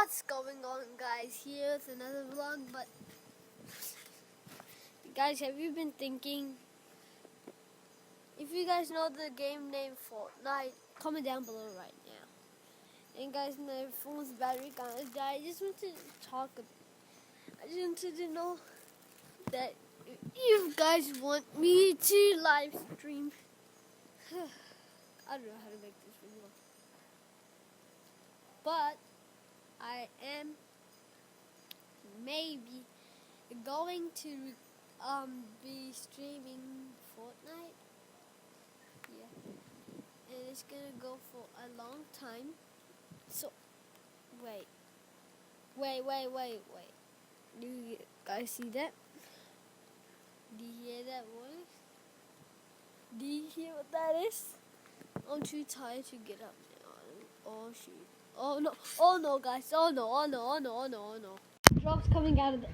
What's going on, guys? Here's another vlog. But guys, have you been thinking, if you guys know the game name Fortnite, comment down below right now. And guys, my phone's battery kind of died. I just wanted to know that if you guys want me to live stream, I don't know how to make this video, but I am maybe going to be streaming Fortnite. Yeah, and it's gonna go for a long time. So wait. Do you guys see that? Do you hear that voice? Do you hear what that is? I'm too tired to get up now. Oh shoot. Oh no, guys. Oh no. Drops coming out of the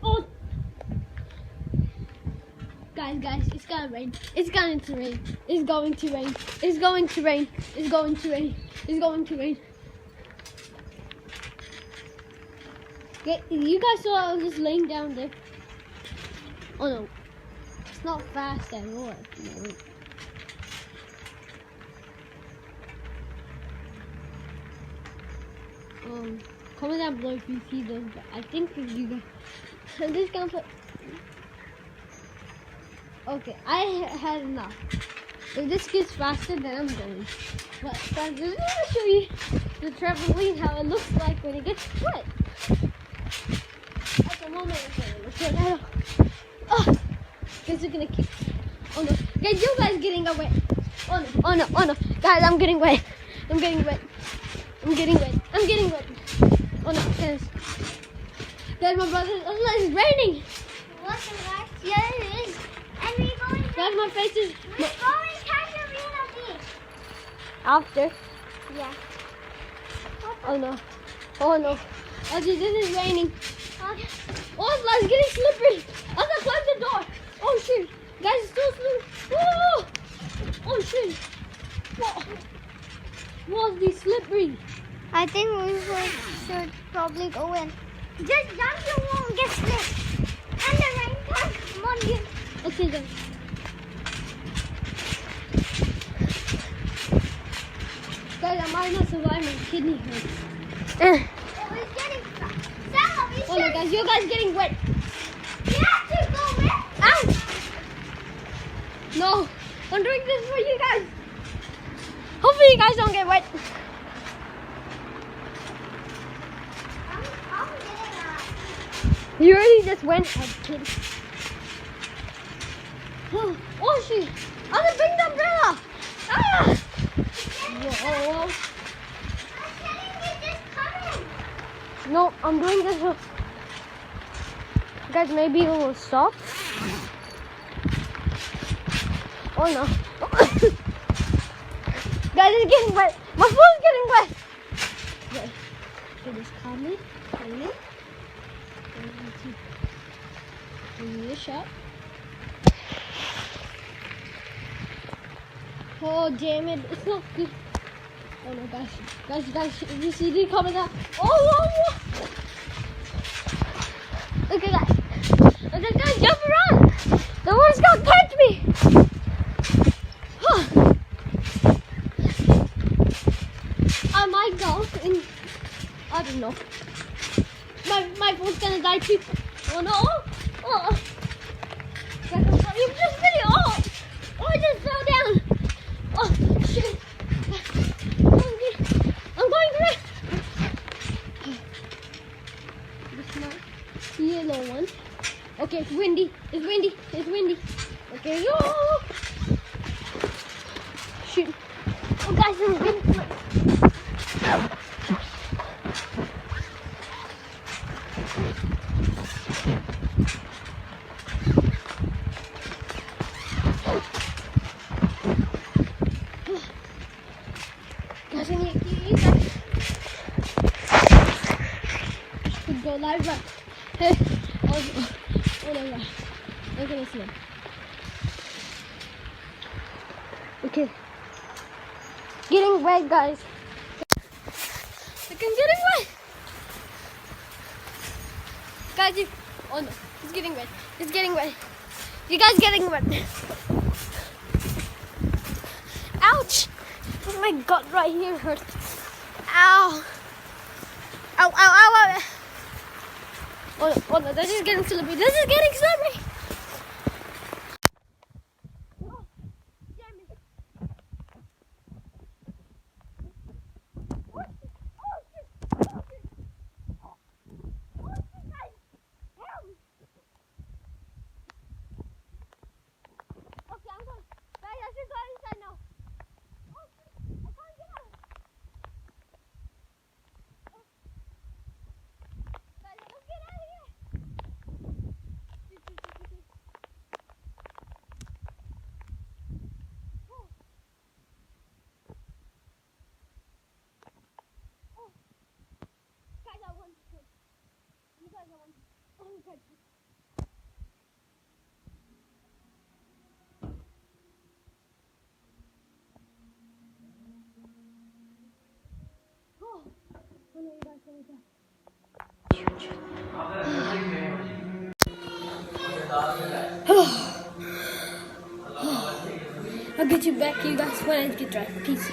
Guys, it's gonna rain. It's going to rain. It's going to rain. It's going to rain. It's going to rain. It's going to rain. You guys saw I was just laying down there. Oh no. It's not fast at all. No. Comment down below if you see them. But I think if you guys, I'm just gonna put. Okay, I had enough. If this gets faster, then I'm going. But I'm just gonna show you the trampoline, how it looks like when it gets wet. At the moment, it's gonna look good. I don't. Oh, guys are gonna kick. Oh no, guys, you guys getting wet. Oh no, guys, I'm getting wet. I'm getting wet. Oh no, guys, my brother, oh, it's raining. What's right? Yeah, it is. And we're going to... Guys, my face is... We're going to Tangerina Beach. After? Yeah. Oh no. Oh geez, this is raining. Okay. Oh, it's getting slippery. I'm gonna close the door. Oh shoot. Guys, it's still slippery. Oh shoot. What's this slippery? I think we should probably go in. Just jump, you won't get slipped. And the rain comes. Come on, you. Okay, guys. Guys, I might not survive, my kidney hurts. It was getting Sarah, we Oh no, guys, you guys getting wet. You have to go wet. Ow! No, I'm doing this for you guys. Hopefully you guys don't get wet. I'm getting out. You already just went, kid. Oh shoot! I'm gonna bring the umbrella! Ah! Whoa. I'm telling you, just come in. No, I'm doing this. Guys, maybe it will stop. Oh no. Guys, it's getting wet. My phone's getting wet. Okay, just calmly. Give me a shot. Oh damn it, it's not good. Oh no, guys, if you see the coming out. Oh. Look at that. Look at that, jump around. The one's gonna catch me. I might go in, I don't know. My phone's gonna die too. Oh no. Oh. Guys, I'm sorry for this video. Oh, I just fell down. Oh, shit. I'm going to this is my yellow one. Okay, it's windy. Okay, yo. Shoot. Oh, guys, it's windy. Guys, I need to eat that. Could go live, but hey, oh no, look at this one. Okay, getting wet, guys. Look, I'm getting wet. guys, oh no, it's getting wet. It's getting wet. You guys getting wet. Ouch! Oh my god, right here hurts. Ow! Ow, ow, ow, ow! Oh no, this is getting slippery. This is getting slippery! Oh, damn it. Oh, shit. Oh, shit. Oh, shit. Oh, shit, guys. Help me. Okay, I'm going. Guys, I should go inside now. Oh, shit. I can't get out. Oh. Guys, let's get out of here. Shit, shit, shit, shit, shit. Oh. Oh. Guys, I want to swim. You guys, I want to. Oh, God. Oh. Oh no, you guys, oh my God. I'll get you back, you guys, when I get dry. Peace.